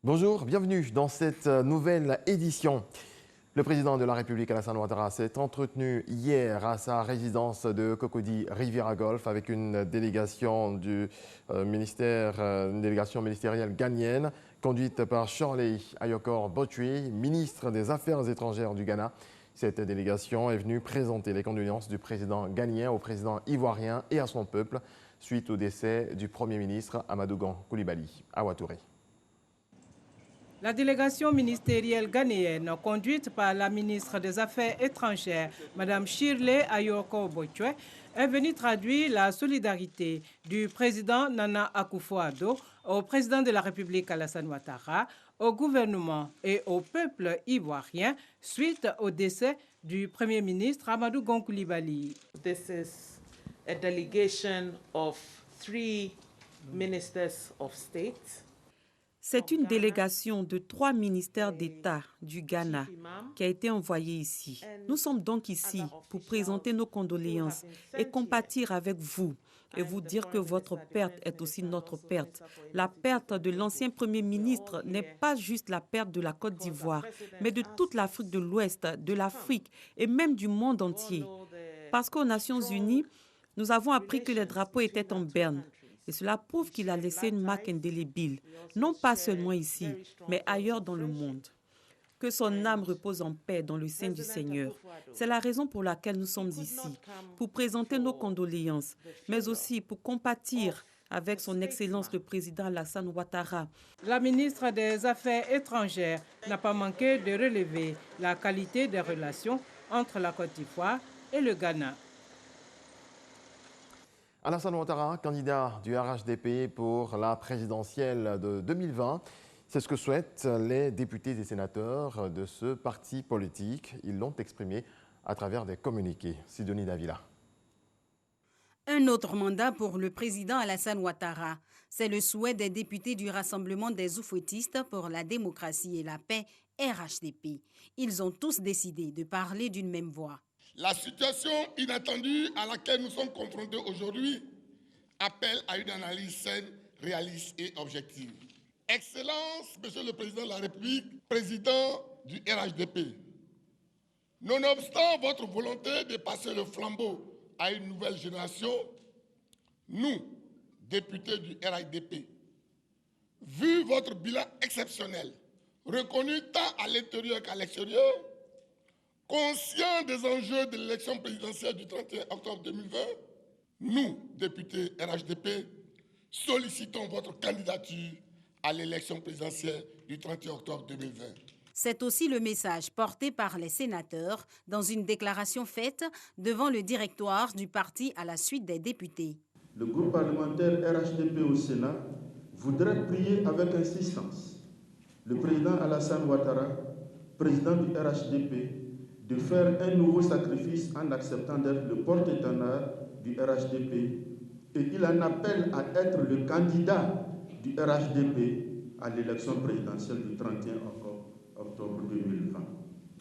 Bonjour, bienvenue dans cette nouvelle édition. Le président de la République, Alassane Ouattara, s'est entretenu hier à sa résidence de Cocody Riviera Golf avec une délégation du une délégation ministérielle ghanéenne conduite par Shirley Ayokor Botchwey, ministre des Affaires étrangères du Ghana. Cette délégation est venue présenter les condoléances du président ghanéen au président ivoirien et à son peuple suite au décès du Premier ministre Amadou Gon Coulibaly à Ouattouré. La délégation ministérielle ghanéenne, conduite par la ministre des Affaires étrangères, Mme Shirley Ayokor Botchwey, est venue traduire la solidarité du président Nana Akufo-Addo au président de la République Alassane Ouattara, au gouvernement et au peuple ivoirien suite au décès du Premier ministre Amadou Gon Coulibaly. This is a delegation of 3 ministers of state. C'est une délégation de 3 ministères d'État du Ghana qui a été envoyée ici. Nous sommes donc ici pour présenter nos condoléances et compatir avec vous et vous dire que votre perte est aussi notre perte. La perte de l'ancien Premier ministre n'est pas juste la perte de la Côte d'Ivoire, mais de toute l'Afrique de l'Ouest, de l'Afrique et même du monde entier. Parce qu'aux Nations Unies, nous avons appris que les drapeaux étaient en berne. Et cela prouve qu'il a laissé une marque indélébile, non pas seulement ici, mais ailleurs dans le monde. Que son âme repose en paix dans le sein du Seigneur. C'est la raison pour laquelle nous sommes ici, pour présenter nos condoléances, mais aussi pour compatir avec son Excellence le Président Alassane Ouattara. La ministre des Affaires étrangères n'a pas manqué de relever la qualité des relations entre la Côte d'Ivoire et le Ghana. Alassane Ouattara, candidat du RHDP pour la présidentielle de 2020. C'est ce que souhaitent les députés et sénateurs de ce parti politique. Ils l'ont exprimé à travers des communiqués. Sidonie Davila. Un autre mandat pour le président Alassane Ouattara. C'est le souhait des députés du Rassemblement des Oufouettistes pour la démocratie et la paix, RHDP. Ils ont tous décidé de parler d'une même voix. La situation inattendue à laquelle nous sommes confrontés aujourd'hui appelle à une analyse saine, réaliste et objective. Excellence, Monsieur le Président de la République, président du RHDP, nonobstant votre volonté de passer le flambeau à une nouvelle génération, nous, députés du RHDP, vu votre bilan exceptionnel, reconnu tant à l'intérieur qu'à l'extérieur, conscient des enjeux de l'élection présidentielle du 31 octobre 2020, nous, députés RHDP, sollicitons votre candidature à l'élection présidentielle du 31 octobre 2020. C'est aussi le message porté par les sénateurs dans une déclaration faite devant le directoire du parti à la suite des députés. Le groupe parlementaire RHDP au Sénat voudrait prier avec insistance le président Alassane Ouattara, président du RHDP, de faire un nouveau sacrifice en acceptant d'être le porte-étendard du RHDP et il en appelle à être le candidat du RHDP à l'élection présidentielle du 31 octobre 2020.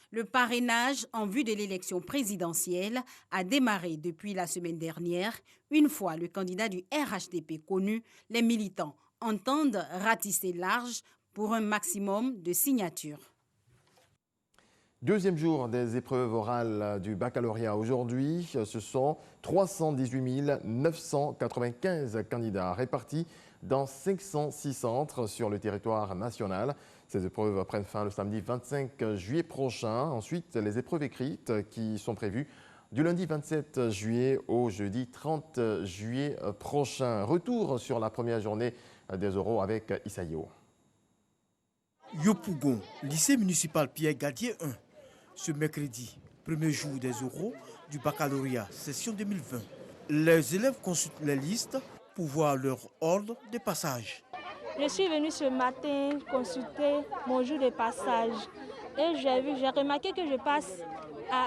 Le parrainage en vue de l'élection présidentielle a démarré depuis la semaine dernière. Une fois le candidat du RHDP connu, les militants entendent ratisser large pour un maximum de signatures. Deuxième jour des épreuves orales du baccalauréat aujourd'hui. Ce sont 318 995 candidats répartis dans 506 centres sur le territoire national. Ces épreuves prennent fin le samedi 25 juillet prochain. Ensuite, les épreuves écrites qui sont prévues du lundi 27 juillet au jeudi 30 juillet prochain. Retour sur la première journée des oraux avec Issaïo. Yopougon, lycée municipal Pierre Gadier 1. Ce mercredi, premier jour des oraux du baccalauréat, session 2020. Les élèves consultent les listes pour voir leur ordre de passage. Je suis venue ce matin consulter mon jour de passage et j'ai remarqué que je passe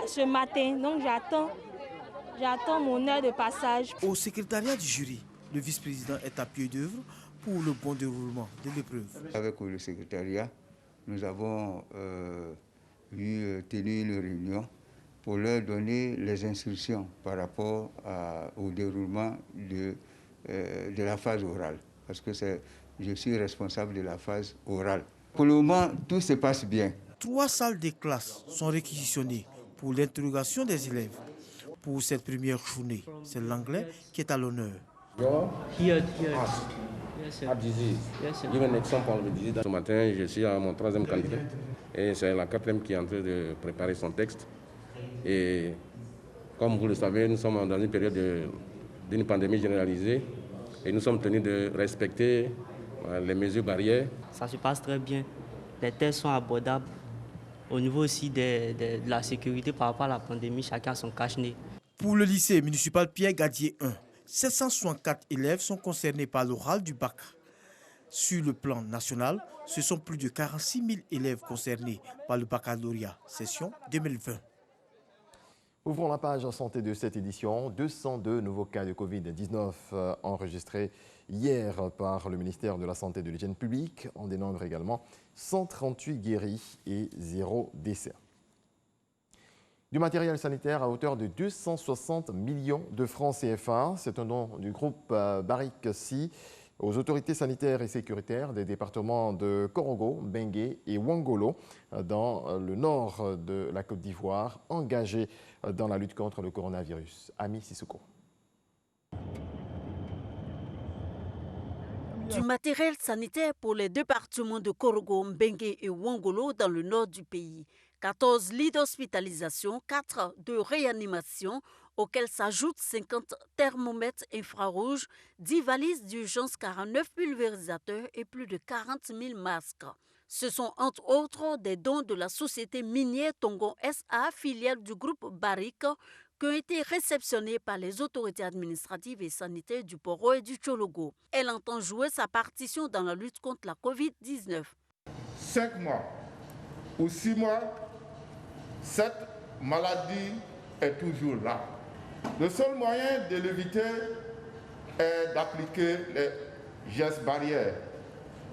ce matin, donc j'attends mon heure de passage. Au secrétariat du jury, le vice-président est à pied d'œuvre pour le bon déroulement de l'épreuve. Avec le secrétariat, nous avons tenu une réunion pour leur donner les instructions par rapport au déroulement de la phase orale. Parce que je suis responsable de la phase orale. Pour le moment, tout se passe bien. 3 salles de classe sont réquisitionnées pour l'interrogation des élèves. Pour cette première journée, c'est l'anglais qui est à l'honneur. Ce matin, je suis à mon 3e candidat et c'est la 4e qui est en train de préparer son texte. Et comme vous le savez, nous sommes dans une période d'une pandémie généralisée et nous sommes tenus de respecter les mesures barrières. Ça se passe très bien. Les tests sont abordables. Au niveau aussi de la sécurité par rapport à la pandémie, chacun a son cache-nez. Pour le lycée municipal Pierre Gadier 1, 764 élèves sont concernés par l'oral du bac. Sur le plan national, ce sont plus de 46 000 élèves concernés par le baccalauréat session 2020. Ouvrons la page santé de cette édition. 202 nouveaux cas de Covid-19 enregistrés hier par le ministère de la Santé et de l'Hygiène publique. On dénombre également 138 guéris et 0 décès. Du matériel sanitaire à hauteur de 260 millions de francs CFA. C'est un don du groupe Barrick-Si aux autorités sanitaires et sécuritaires des départements de Korogo, Bengué et Wangolo dans le nord de la Côte d'Ivoire, engagés dans la lutte contre le coronavirus. Ami Sissoko. Du matériel sanitaire pour les départements de Korogo, Bengué et Wangolo dans le nord du pays. 14 lits d'hospitalisation, 4 de réanimation, auxquels s'ajoutent 50 thermomètres infrarouges, 10 valises d'urgence, 49 pulvérisateurs et plus de 40 000 masques. Ce sont entre autres des dons de la société minière Tongon SA, filiale du groupe Barrick, qui ont été réceptionnés par les autorités administratives et sanitaires du Poro et du Tchologo. Elle entend jouer sa partition dans la lutte contre la Covid-19. 5 mois ou 6 mois, cette maladie est toujours là. Le seul moyen de l'éviter est d'appliquer les gestes barrières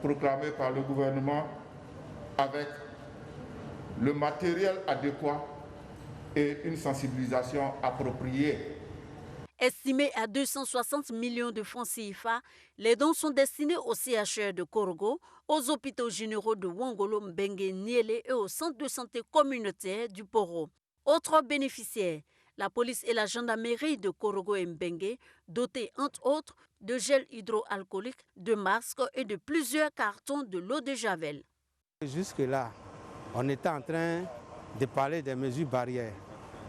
proclamés par le gouvernement avec le matériel adéquat et une sensibilisation appropriée. Estimés à 260 millions de francs CFA, les dons sont destinés au CHR de Korogo, aux hôpitaux généraux de Wangolo, Mbengue, Niélé et au centre de santé communautaire du Poro. Autres bénéficiaires, la police et la gendarmerie de Korogo et Mbengue, dotés entre autres de gel hydroalcoolique, de masques et de plusieurs cartons de l'eau de Javel. Jusque-là, on était en train de parler des mesures barrières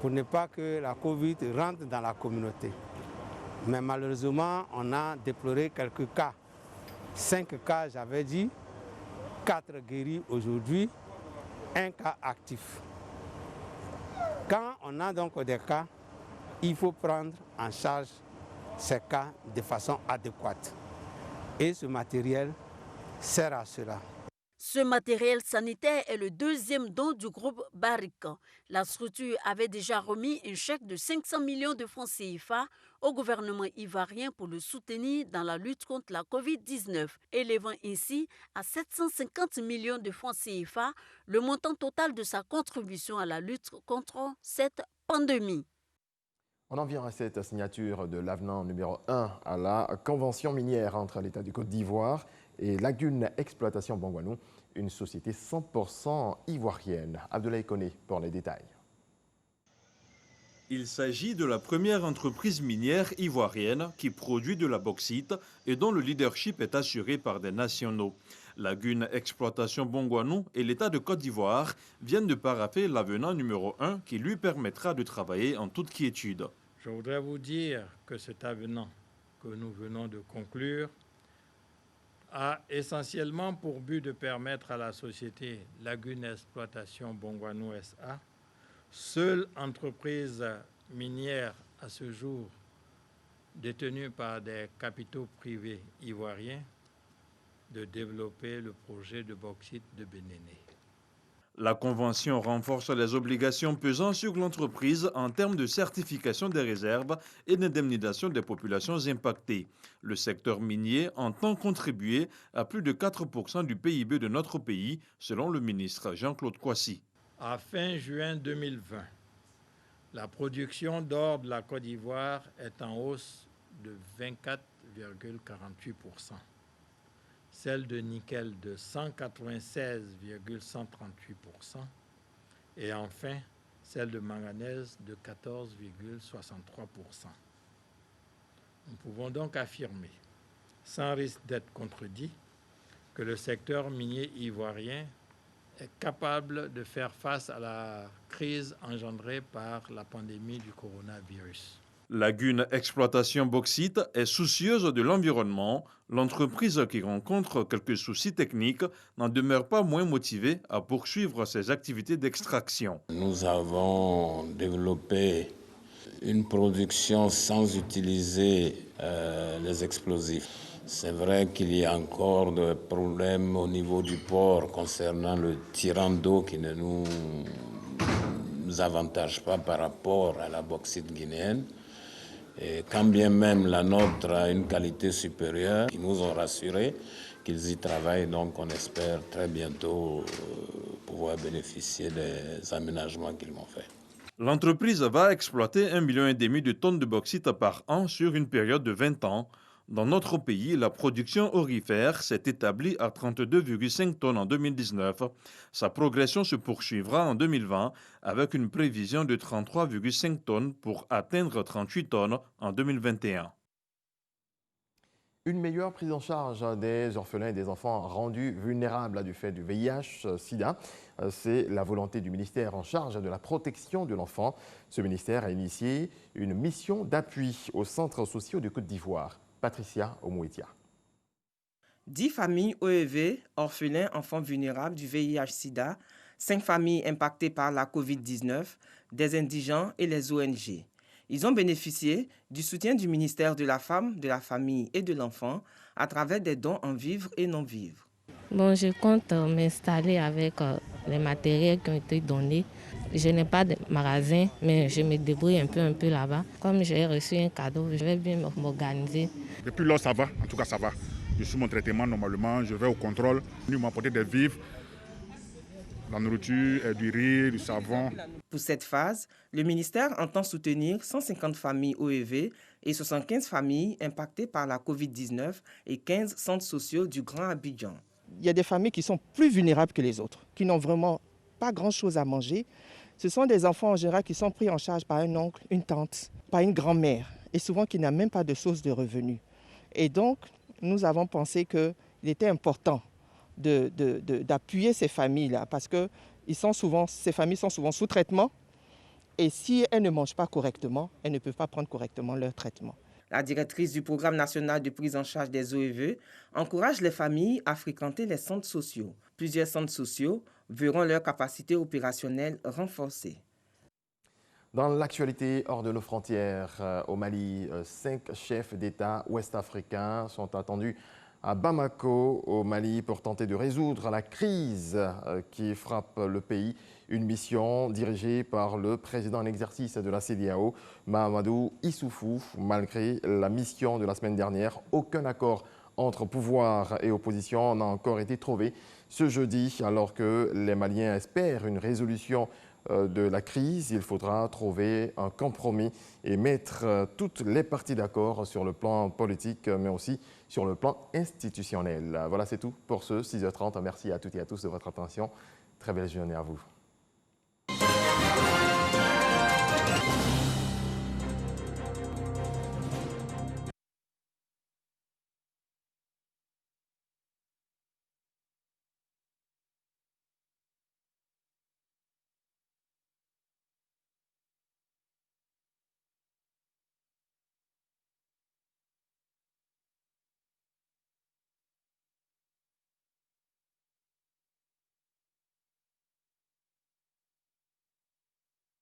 pour ne pas que la Covid rentre dans la communauté. Mais malheureusement, on a déploré quelques cas. 5 cas, j'avais dit, 4 guéris aujourd'hui, 1 cas actif. Quand on a donc des cas, il faut prendre en charge ces cas de façon adéquate. Et ce matériel sert à cela. Ce matériel sanitaire est le 2e don du groupe Barrick. La structure avait déjà remis un chèque de 500 millions de francs CFA au gouvernement ivoirien pour le soutenir dans la lutte contre la Covid-19, élevant ainsi à 750 millions de francs CFA le montant total de sa contribution à la lutte contre cette pandémie. On en vient à cette signature de l'avenant numéro 1 à la convention minière entre l'État du Côte d'Ivoire et Lagune Exploitation Bongouanou, une société 100% ivoirienne. Abdoulaye Koné pour les détails. Il s'agit de la première entreprise minière ivoirienne qui produit de la bauxite et dont le leadership est assuré par des nationaux. Lagune Exploitation Bongouanou et l'État de Côte d'Ivoire viennent de parapher l'avenant numéro 1 qui lui permettra de travailler en toute quiétude. Je voudrais vous dire que cet avenant que nous venons de conclure a essentiellement pour but de permettre à la société Lagune Exploitation Bongouanou SA, seule entreprise minière à ce jour détenue par des capitaux privés ivoiriens, de développer le projet de bauxite de Bénéné. La Convention renforce les obligations pesant sur l'entreprise en termes de certification des réserves et d'indemnisation des populations impactées. Le secteur minier entend contribuer à plus de 4% du PIB de notre pays, selon le ministre Jean-Claude Kouassi. À fin juin 2020, la production d'or de la Côte d'Ivoire est en hausse de 24,48%. celle de nickel de 196,138% et enfin celle de manganèse de 14,63%. Nous pouvons donc affirmer, sans risque d'être contredit, que le secteur minier ivoirien est capable de faire face à la crise engendrée par la pandémie du coronavirus. Lagune Exploitation Bauxite est soucieuse de l'environnement. L'entreprise, qui rencontre quelques soucis techniques, n'en demeure pas moins motivée à poursuivre ses activités d'extraction. Nous avons développé une production sans utiliser les explosifs. C'est vrai qu'il y a encore des problèmes au niveau du port concernant le tirant d'eau qui ne nous avantage pas par rapport à la bauxite guinéenne. Et quand bien même la nôtre a une qualité supérieure, ils nous ont rassuré qu'ils y travaillent, donc on espère très bientôt pouvoir bénéficier des aménagements qu'ils vont faire. L'entreprise va exploiter 1,5 million de tonnes de bauxite par an sur une période de 20 ans. Dans notre pays, la production aurifère s'est établie à 32,5 tonnes en 2019. Sa progression se poursuivra en 2020 avec une prévision de 33,5 tonnes pour atteindre 38 tonnes en 2021. Une meilleure prise en charge des orphelins et des enfants rendus vulnérables du fait du VIH-Sida, c'est la volonté du ministère en charge de la protection de l'enfant. Ce ministère a initié une mission d'appui aux centres sociaux de Côte d'Ivoire. Patricia Omouetia. 10 familles OEV, orphelins, enfants vulnérables du VIH-Sida, 5 familles impactées par la COVID-19, des indigents et les ONG. Ils ont bénéficié du soutien du ministère de la Femme, de la Famille et de l'Enfant à travers des dons en vivres et non-vivres. Bon, je compte m'installer avec les matériels qui ont été donnés. Je n'ai pas de magasin, mais je me débrouille un peu là-bas. Comme j'ai reçu un cadeau, je vais bien m'organiser. Depuis lors, ça va, en tout cas ça va. Je suis mon traitement normalement, je vais au contrôle. Ils m'ont apporté des vivres, la nourriture, du riz, du savon. Pour cette phase, le ministère entend soutenir 150 familles OEV et 75 familles impactées par la COVID-19 et 15 centres sociaux du Grand Abidjan. Il y a des familles qui sont plus vulnérables que les autres, qui n'ont vraiment pas grand-chose à manger. Ce sont des enfants en général qui sont pris en charge par un oncle, une tante, par une grand-mère, et souvent qui n'a même pas de source de revenus. Et donc, nous avons pensé qu'il était important d'appuyer ces familles-là, parce que ces familles sont souvent sous traitement, et si elles ne mangent pas correctement, elles ne peuvent pas prendre correctement leur traitement. La directrice du programme national de prise en charge des OEV encourage les familles à fréquenter les centres sociaux. Plusieurs centres sociaux verront leur capacité opérationnelle renforcée. Dans l'actualité hors de nos frontières, au Mali, 5 chefs d'État ouest-africains sont attendus à Bamako, au Mali, pour tenter de résoudre la crise qui frappe le pays. Une mission dirigée par le président en exercice de la CEDEAO, Mahamadou Issoufou. Malgré la mission de la semaine dernière, aucun accord entre pouvoir et opposition n'a encore été trouvé ce jeudi. Alors que les Maliens espèrent une résolution de la crise, il faudra trouver un compromis et mettre toutes les parties d'accord sur le plan politique, mais aussi sur le plan institutionnel. Voilà, c'est tout pour ce 6h30. Merci à toutes et à tous de votre attention. Très belle journée à vous.